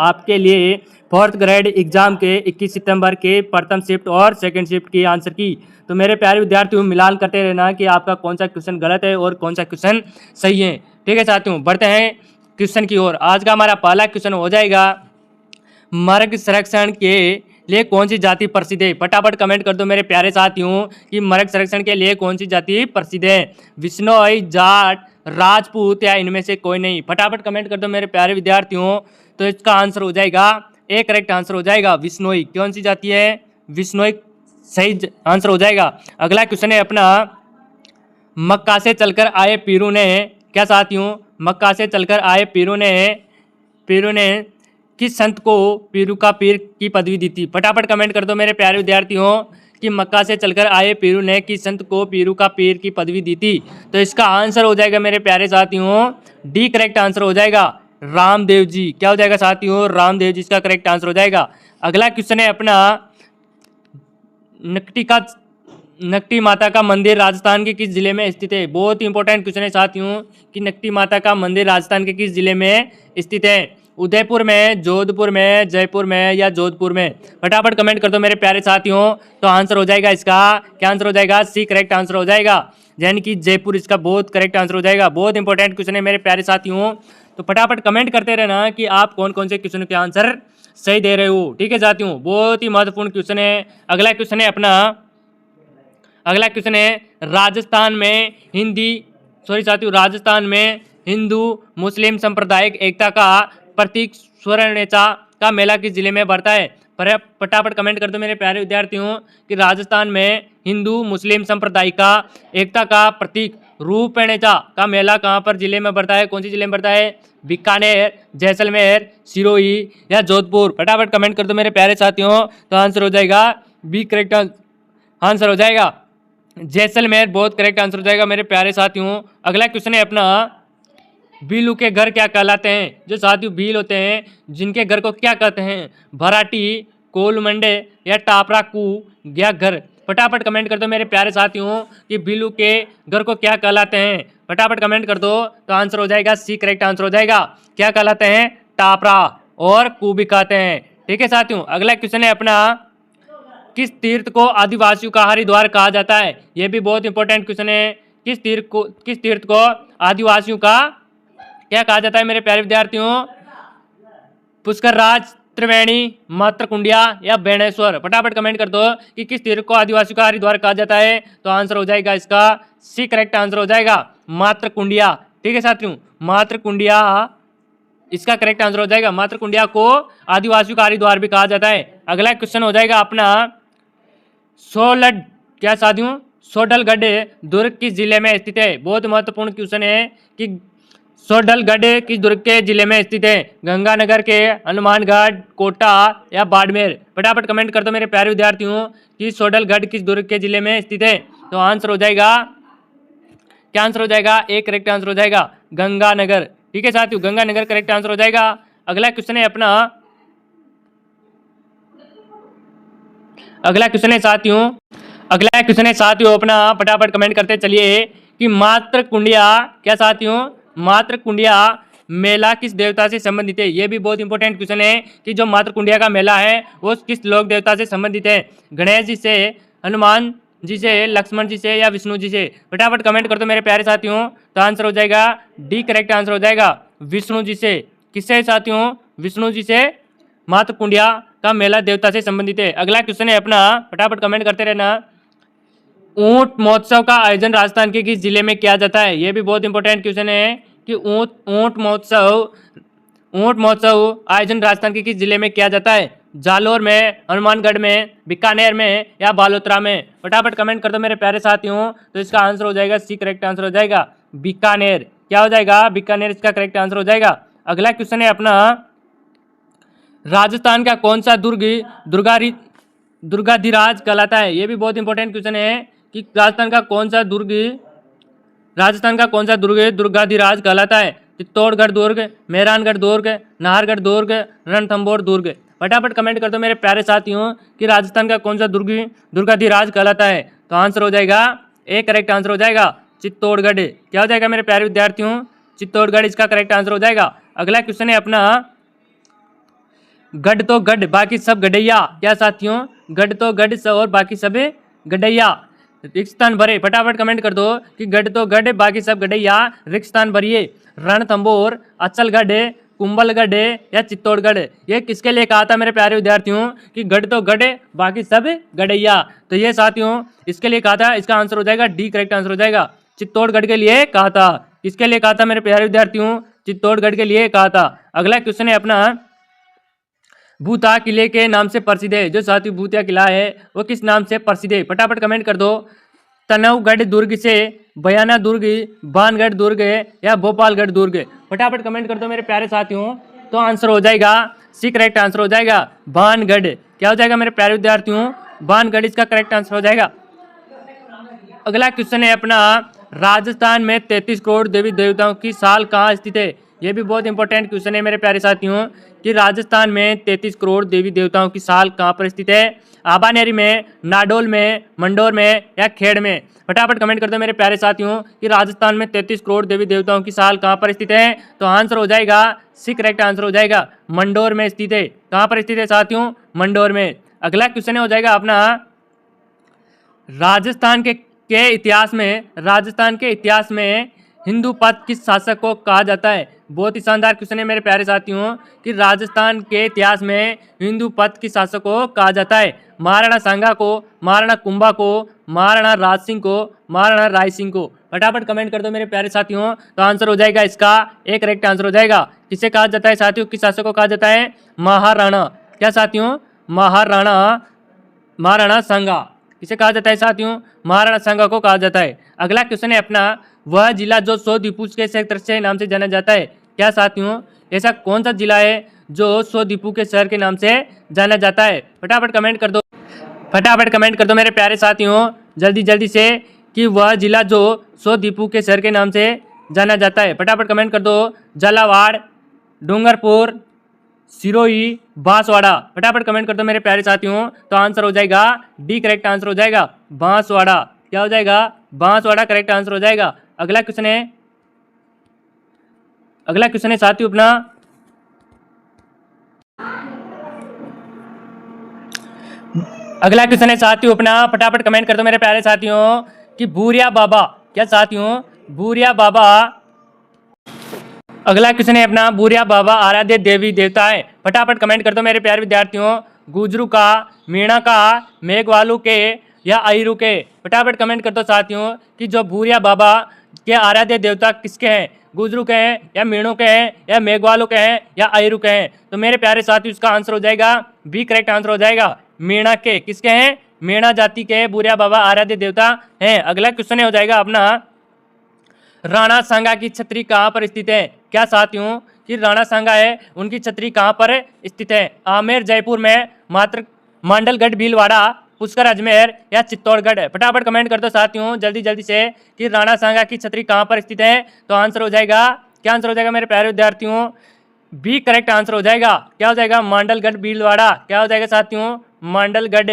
आपके लिए fourth grade exam के 21 सितंबर के प्रथम शिफ्ट और सेकंड शिफ्ट की आंसर की। तो मेरे प्यारे विद्यार्थियों, मिलान करते रहना कि आपका कौन सा क्वेश्चन गलत है और कौन सा क्वेश्चन सही है। ठीक है साथियों, बढ़ते हैं क्वेश्चन की ओर। आज का हमारा पहला क्वेश्चन हो जाएगा, मृग संरक्षण के लिए कौन सी जाति प्रसिद्ध है। फटाफट कमेंट कर दो मेरे प्यारे साथियों कि मृग संरक्षण के लिए कौन सी जाति प्रसिद्ध है। विश्नोई, जाट, राजपूत या इनमें से कोई नहीं। फटाफट कमेंट कर दो मेरे प्यारे विद्यार्थियों। तो इसका आंसर हो जाएगा, एक करेक्ट आंसर हो जाएगा विश्नोई। कौन सी जाति है? विश्नोई सही आंसर हो जाएगा। अगला क्वेश्चन है अपना, मक्का से चलकर आए पीरू ने, क्या साथियों, मक्का से चलकर आए पीरू ने किस संत को पीरू का पीर की पदवी दी थी। फटाफट कमेंट कर दो मेरे प्यारे विद्यार्थियों कि मक्का से चलकर आए पीरू ने किस संत को पीरू का पीर की पदवी दी थी। तो इसका आंसर हो जाएगा मेरे प्यारे साथियों, डी करेक्ट आंसर हो जाएगा, रामदेव जी। क्या हो जाएगा साथियों? रामदेव जी इसका करेक्ट आंसर हो जाएगा। अगला क्वेश्चन है अपना, नकटी माता का मंदिर राजस्थान के किस जिले में स्थित है। बहुत ही इंपॉर्टेंट क्वेश्चन है साथियों कि नकटी माता का मंदिर राजस्थान के किस जिले में स्थित है। उदयपुर में, जोधपुर में, जयपुर में या जोधपुर में। फटाफट कमेंट कर दो मेरे प्यारे साथियों। तो आंसर हो जाएगा इसका, क्या आंसर हो जाएगा? सी करेक्ट आंसर हो जाएगा, यानी कि जयपुर इसका बहुत करेक्ट आंसर हो जाएगा। बहुत इंपॉर्टेंट क्वेश्चन है मेरे प्यारे साथियों। तो फटाफट कमेंट करते रहना कि आप कौन कौन से क्वेश्चन के आंसर सही दे रहे हो। ठीक है साथियों, बहुत ही महत्वपूर्ण क्वेश्चन है। अगला क्वेश्चन है अपना, अगला क्वेश्चन है, राजस्थान में हिंदू मुस्लिम सांप्रदायिक एकता का प्रतीक स्वर्णेचा का मेला किस जिले में बढ़ता है। फटाफट कमेंट कर दो मेरे प्यारे विद्यार्थियों कि राजस्थान में हिंदू मुस्लिम सांप्रदायिक का एकता का प्रतीक रूपणेचा का मेला कहाँ पर जिले में बढ़ता है, कौन सी जिले में बढ़ता है? बीकानेर, जैसलमेर, सिरोही या जोधपुर। फटाफट कमेंट कर दो मेरे प्यारे साथियों। तो आंसर हो जाएगा बी करेक्ट आंसर हो जाएगा, जैसलमेर बहुत करेक्ट आंसर हो जाएगा मेरे प्यारे साथियों। अगला क्वेश्चन है अपना, भीलू के घर क्या कहलाते हैं। जो साथियों भील होते हैं जिनके घर को क्या कहते हैं? भराटी, कोलमंडे या टापराकू या घर। फटाफट कमेंट कर दो मेरे प्यारे साथियों कि भीलू के घर को क्या कहलाते हैं। फटाफट कमेंट कर दो। तो आंसर हो जाएगा सी करेक्ट आंसर हो जाएगा, क्या कहलाते हैं? टापरा और कू भी कहते हैं। ठीक है साथियों, अगला क्वेश्चन है अपना, किस तीर्थ को आदिवासियों का हरिद्वार कहा जाता है। यह भी बहुत इंपॉर्टेंट क्वेश्चन है। किस तीर्थ को आदिवासियों का क्या कहा जाता है मेरे प्यारे विद्यार्थियों? पुष्कर राज, त्रिवेणी, मातृकुंडिया या बेणेश्वर। फटाफट कमेंट कर दो कि किस तीर्थ को आदिवासियों का हरिद्वार कहा जाता है। तो आंसर हो जाएगा इसका सी करेक्ट आंसर हो जाएगा, मातृकुंडिया। ठीक है साथियों, मातृकुंडिया इसका करेक्ट आंसर हो जाएगा। मातृकुंडिया को आदिवासियों का हरिद्वार भी कहा जाता है। अगला क्वेश्चन हो जाएगा अपना, सोडलगढ़ दुर्ग किस जिले में स्थित है। बहुत महत्वपूर्ण क्वेश्चन है कि सोडलगढ़ किस दुर्ग के जिले में स्थित है। गंगानगर के, हनुमानगढ़, कोटा या बाड़मेर। फटाफट कमेंट कर दो मेरे प्यारे विद्यार्थियों कि सोडलगढ़ किस दुर्ग के जिले में स्थित है। तो आंसर हो जाएगा, क्या आंसर हो जाएगा? एक करेक्ट आंसर हो जाएगा, गंगानगर। ठीक है साथियों, गंगानगर करेक्ट आंसर हो जाएगा। अगला क्वेश्चन है अपना, अगला क्वेश्चन है साथियों अपना, फटाफट कमेंट करते चलिए कि मातृकुंडिया, क्या साथियों, मातृकुंडिया मेला किस देवता से संबंधित है। यह भी बहुत इंपॉर्टेंट क्वेश्चन है कि जो मातृकुंडिया का मेला है वो किस लोक देवता से संबंधित है। गणेश जी से, हनुमान जी से, लक्ष्मण जी से या विष्णु जी से। फटाफट कमेंट कर दो मेरे प्यारे साथियों। तो आंसर हो जाएगा डी करेक्ट आंसर हो जाएगा, विष्णु जी से। किससे साथियों? विष्णु जी से मातृकुंडिया का मेला देवता से संबंधित है। अगला क्वेश्चन है अपना, फटाफट कमेंट करते रहना, ऊंट महोत्सव का आयोजन राजस्थान के किस जिले में किया जाता है। यह भी बहुत इंपॉर्टेंट क्वेश्चन है कि ऊंट महोत्सव आयोजन राजस्थान के किस जिले में किया जाता है। जालोर में, हनुमानगढ़ में, बीकानेर में या बालोतरा में। फटाफट कमेंट कर दो मेरे प्यारे साथियों। तो इसका आंसर हो जाएगा सी करेक्ट आंसर हो जाएगा, बीकानेर। क्या हो जाएगा? बीकानेर इसका करेक्ट आंसर हो जाएगा। अगला क्वेश्चन है अपना, राजस्थान का कौन सा दुर्ग दुर्गाधिराज कहलाता है। यह भी बहुत इंपॉर्टेंट क्वेश्चन है कि राजस्थान का कौन सा दुर्ग दुर्गाधिराज कहलाता है। चित्तौड़गढ़ दुर्ग, मेहरानगढ़ दुर्ग, नाहरगढ़ दुर्ग, रणथंभौर दुर्ग। फटाफट कमेंट कर दो मेरे प्यारे साथियों कि राजस्थान का कौन सा दुर्ग दुर्गाधिराज कहलाता है। तो आंसर हो जाएगा, एक करेक्ट आंसर हो जाएगा, चित्तौड़गढ़। क्या हो जाएगा मेरे प्यारे विद्यार्थियों? चित्तौड़गढ़ इसका करेक्ट आंसर हो जाएगा। अगला क्वेश्चन है अपना, गढ़ तो गढ़ बाकी सब गडैया। क्या साथियों, गढ़ तो गढ़ सब और बाकी सब गडैया। रिक्त स्थान भरे, फटाफट कमेंट कर दो कि गढ़ तो गढ़ बाकी सब गडैया, रिक्त स्थान भरिए। रणथंभौर, अचलगढ़, कुंभलगढ़ या चित्तौड़गढ़, ये किसके लिए कहा था मेरे प्यारे विद्यार्थियों कि गढ़ तो गढ़ बाकी सब गडैया। तो ये साथियों इसके लिए कहा था, इसका आंसर हो जाएगा डी, करेक्ट आंसर हो जाएगा। चित्तौड़गढ़ के लिए कहा था। किसके लिए कहा था मेरे प्यारे विद्यार्थियों, चित्तौड़गढ़ के लिए कहा था। अगला क्वेश्चन है अपना, भूता किले के नाम से प्रसिद्ध है। जो साथियों भूतिया किला है वो किस नाम से प्रसिद्ध है, फटाफट कमेंट कर दो। तनवगढ़ दुर्ग से, बयाना दुर्ग, बानगढ़ दुर्ग या भोपालगढ़ दुर्ग, फटाफट कमेंट कर दो मेरे प्यारे साथियों। तो आंसर हो जाएगा सी, करेक्ट आंसर हो जाएगा बानगढ़। क्या हो जाएगा मेरे प्यारे विद्यार्थियों, बानगढ़ इसका करेक्ट आंसर हो जाएगा। अगला क्वेश्चन है अपना, राजस्थान में 33 करोड़ देवी देवताओं की साल कहाँ स्थित है। यह भी बहुत इंपॉर्टेंट क्वेश्चन है मेरे प्यारे साथियों कि राजस्थान में 33 करोड़ देवी देवताओं की साल कहाँ पर स्थित है। आबानेरी में, नाडोल में, मंडोर में या खेड़ में, फटाफट कमेंट कर दो मेरे प्यारे साथियों कि राजस्थान में 33 करोड़ देवी देवताओं की साल कहाँ पर स्थित है। तो आंसर हो जाएगा सी, करेक्ट आंसर हो जाएगा मंडोर में स्थित है। कहाँ पर स्थित है साथियों, मंडोर में। अगला क्वेश्चन हो जाएगा अपना, राजस्थान के इतिहास में, राजस्थान के इतिहास में हिंदू पद किस शासक को कहा जाता है। बहुत ही शानदार क्वेश्चन है मेरे प्यारे साथियों कि राजस्थान के इतिहास में हिंदू पद किस शासक को कहा जाता है। महाराणा सांगा को, महाराणा कुंभा को, महाराणा राज सिंह को, महाराणा राय सिंह को, फटाफट कमेंट कर दो मेरे प्यारे साथियों। तो आंसर हो जाएगा इसका एक करेक्ट आंसर हो जाएगा। किसे कहा जाता है साथियों, किस शासक को कहा जाता है, महाराणा। क्या साथियों, महाराणा, महाराणा सांगा किसे कहा जाता है साथियों, महाराणा सांगा को कहा जाता है। अगला क्वेश्चन है अपना, वह जिला जो 100 द्वीपों के क्षेत्र से नाम से जाना जाता है। क्या साथियों, ऐसा कौन सा जिला है जो 100 द्वीपों के शहर के नाम से जाना जाता है, फटाफट कमेंट कर दो। फटाफट कमेंट कर दो मेरे प्यारे साथियों जल्दी जल्दी से कि वह जिला जो 100 द्वीपों के शहर के नाम से जाना जाता है, फटाफट कमेंट कर दो। झालावाड़, डूंगरपुर, सिरोही, बांसवाड़ा, फटाफट कमेंट कर दो मेरे प्यारे साथियों। तो आंसर हो जाएगा डी, करेक्ट आंसर हो जाएगा बांसवाड़ा। क्या हो जाएगा, बांसवाड़ा करेक्ट आंसर हो जाएगा। अगला क्वेश्चन है, अगला क्वेश्चन है साथियों अपना, अगला क्वेश्चन है साथियों अपना, फटाफट कमेंट कर दो मेरे प्यारे साथियों कि भूरिया बाबा। क्या साथियों, भूरिया बाबा। अगला क्वेश्चन है अपना, भूरिया बाबा आराध्य देवी देवता है, फटाफट कमेंट कर दो मेरे प्यारे विद्यार्थियों। गुजरू का, मीणा का, मेघवालू के या अहिरू के, फटाफट कमेंट कर दो साथियों कि जो भूरिया बाबा के आराध्य देवता किसके हैं, गुजरू के हैं या मीणों के हैं या मेघवालों के हैं या अहिरू के हैं। तो मेरे प्यारे साथियों इसका आंसर हो जाएगा बी, करेक्ट आंसर हो जाएगा मीणा के। किसके हैं, मीणा जाति के भूरिया बाबा आराध्य देवता हैं। अगला क्वेश्चन हो जाएगा अपना, राणा सांगा की छतरी कहाँ पर स्थित है। क्या साथियों कि राणा सांगा है उनकी छतरी कहाँ पर स्थित है, आमेर जयपुर में, मात्र मांडलगढ़ भीलवाड़ा, पुष्कर अजमेर या चित्तौड़गढ़, फटाफट कमेंट कर दो साथियों जल्दी जल्दी से कि राणा सांगा की छतरी कहाँ पर स्थित है। तो आंसर हो जाएगा, क्या आंसर हो जाएगा मेरे प्यारे विद्यार्थियों, बी करेक्ट आंसर हो जाएगा। क्या हो जाएगा, मांडलगढ़ भीलवाड़ा। क्या हो जाएगा साथियों, मांडलगढ़,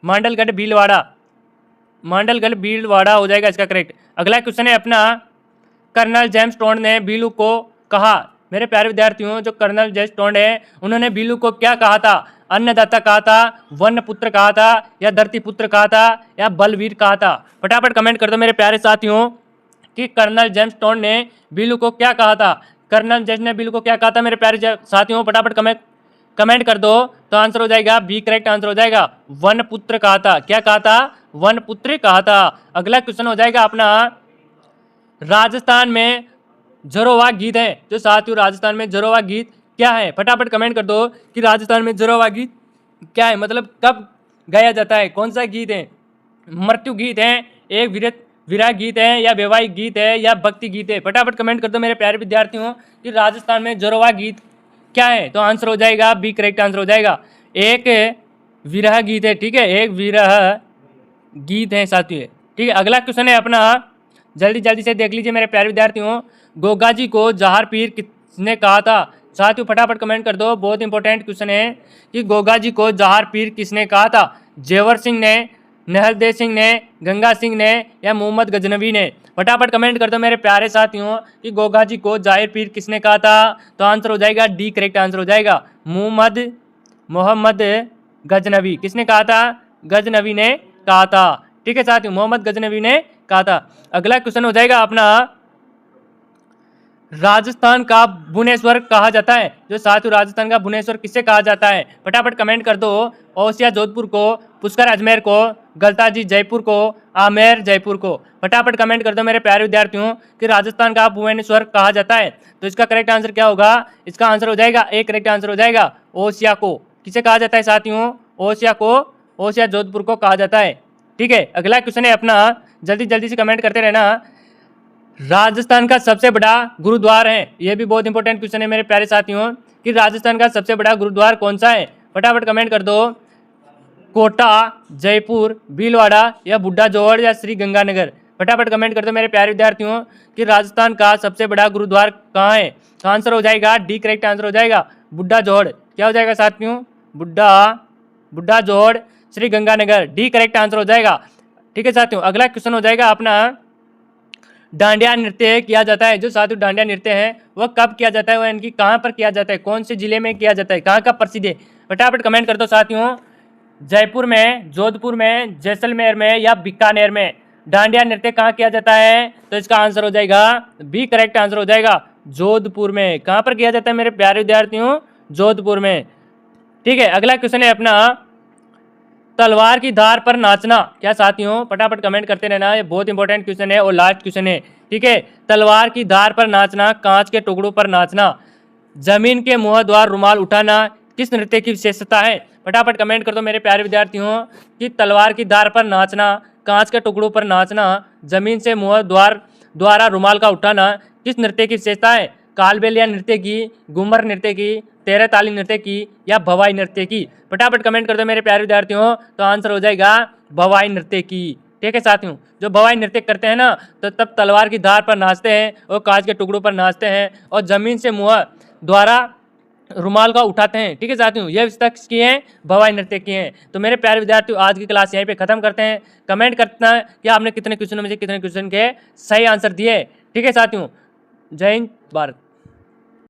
मांडलगढ़ भीलवाड़ा, मांडलगढ़ भीलवाड़ा हो जाएगा इसका करेक्ट। अगला क्वेश्चन है अपना, कर्नल जेम्स टोंड ने बीलू को कहा। मेरे प्यारे विद्यार्थियों जो कर्नल जेम्स टोंड है उन्होंने बीलू को क्या कहा था, अन्नदाता कहा था, वन्य पुत्र कहा था या धरती पुत्र कहा था या बलवीर कहा था, फटाफट कमेंट कर दो मेरे प्यारे साथियों कि कर्नल जेम्स टोंड ने बीलू को क्या कहा था। कर्नल जेम्स ने बीलू को क्या कहा था मेरे प्यारे साथियों, फटाफट कमेंट कर दो। तो आंसर हो जाएगा बी, करेक्ट आंसर हो जाएगा वन पुत्र कहा था। क्या कहा था, वन पुत्र कहा था। अगला क्वेश्चन हो जाएगा अपना, राजस्थान में जरोवा गीत है। जो साथियों राजस्थान में जरोवा गीत क्या है, फटाफट कमेंट कर दो कि राजस्थान में जरोवा गीत क्या है, मतलब कब गाया जाता है, कौन सा गीत है। मृत्यु गीत है, एक विरह गीत है या वैवाहिक गीत है या भक्ति गीत है, फटाफट कमेंट कर दो मेरे प्यारे विद्यार्थियों कि राजस्थान में जरोवा गीत क्या है। तो आंसर हो जाएगा बी, करेक्ट आंसर हो जाएगा एक विरह गीत है। ठीक है, एक विरह गीत है साथियों। ठीक है, अगला क्वेश्चन है अपना, जल्दी जल्दी से देख लीजिए मेरे प्यारे विद्यार्थियों, गोगा जी को जहार पीर किसने कहा था। साथियों फटाफट कमेंट कर दो, बहुत इंपॉर्टेंट क्वेश्चन है कि गोगा जी को जहार पीर किसने कहा था। जेवर सिंह ने, नहलदेव सिंह ने, गंगा सिंह ने या मोहम्मद गजनवी ने? फटाफट कमेंट कर दो मेरे प्यारे साथियों कि गोगा जी को जाहिर पीर किसने कहा था? तो आंसर हो जाएगा डी, करेक्ट आंसर हो जाएगा मोहम्मद गजनवी। किसने कहा था? गजनवी ने कहा था। ठीक है साथियों, मोहम्मद गजनवी ने कहा था। अगला क्वेश्चन हो जाएगा अपना, राजस्थान का भुवनेश्वर कहा जाता है? जो साथियों राजस्थान का भुवनेश्वर किससे कहा जाता है? फटाफट कमेंट कर दो। ओसिया जोधपुर को, पुष्कर अजमेर को, गलताजी जयपुर को, आमेर जयपुर को? फटाफट कमेंट कर दो मेरे प्यारे विद्यार्थियों कि राजस्थान का भुवनेश्वर कहा जाता है। तो इसका करेक्ट आंसर क्या होगा? इसका आंसर हो जाएगा ए, करेक्ट आंसर हो जाएगा ओसिया को। किसे कहा जाता है साथियों? ओसिया को, ओसिया जोधपुर को कहा जाता है। ठीक है, अगला क्वेश्चन है अपना, जल्दी जल्दी से कमेंट करते रहना। राजस्थान का सबसे बड़ा गुरुद्वार है, यह भी बहुत इंपॉर्टेंट क्वेश्चन है मेरे प्यारे साथियों कि राजस्थान का सबसे बड़ा गुरुद्वार कौन सा है? फटाफट कमेंट कर दो। कोटा, जयपुर, भीलवाड़ा या बुड्ढा जोहड़ या श्री गंगानगर? फटाफट कमेंट कर दो मेरे प्यारे विद्यार्थियों कि राजस्थान का सबसे बड़ा गुरुद्वार कहाँ है? तो आंसर हो जाएगा डी, करेक्ट आंसर हो जाएगा बुड्ढा जोहड़। क्या हो जाएगा साथियों? Buddha Johad, Shri Ganganagar. D correct answer हो जाएगा। ठीक है साथियों, अगला क्वेश्चन हो जाएगा अपना, डांडिया नृत्य किया जाता है, जो साथियों डांडिया नृत्य है वह कब किया जाता है, वह इनकी कहाँ पर किया जाता है, कौन से जिले में किया जाता है, कहाँ का प्रसिद्ध है? फटाफट कमेंट कर दो साथियों। जयपुर में, जोधपुर में, जैसलमेर में या बीकानेर में डांडिया नृत्य कहाँ किया जाता है? तो इसका आंसर हो जाएगा बी, करेक्ट आंसर हो जाएगा जोधपुर में। कहाँ पर किया जाता है मेरे प्यारे विद्यार्थियों? जोधपुर में। ठीक है, अगला क्वेश्चन है अपना, तलवार की धार पर नाचना। क्या साथियों? फटाफट कमेंट करते रहना, ये बहुत इंपॉर्टेंट क्वेश्चन है और लास्ट क्वेश्चन है। ठीक है, तलवार की धार पर नाचना, कांच के टुकड़ों पर नाचना, जमीन के मुंह द्वार रुमाल उठाना किस नृत्य की विशेषता है? फटाफट कमेंट कर दो मेरे प्यारे विद्यार्थियों कि तलवार की धार पर नाचना, कांच के टुकड़ों पर नाचना, जमीन से मुंह द्वारा रुमाल का उठाना किस नृत्य की विशेषता है? कालबेलिया नृत्य की, घूमर नृत्य की, तेरह ताली नृत्य की या भवाई नृत्य की? फटाफट कमेंट कर दो मेरे प्यारे विद्यार्थियों, तो आंसर हो जाएगा भवाई नृत्य की। ठीक है साथियों, जो भवाई नृत्य करते हैं ना, तो तब तलवार की धार पर नाचते हैं और कांच के टुकड़ों पर नाचते हैं और जमीन से मुंह द्वारा रुमाल का उठाते हैं। ठीक है साथियों, यह विशेषता किसकी है? भवाई नृत्य की है। तो मेरे प्यारे विद्यार्थियों, आज की क्लास यहीं पे खत्म करते हैं। कमेंट करना कि आपने कितने क्वेश्चनों में से कितने क्वेश्चन के सही आंसर दिए। ठीक है साथियों, जय हिंद भारत।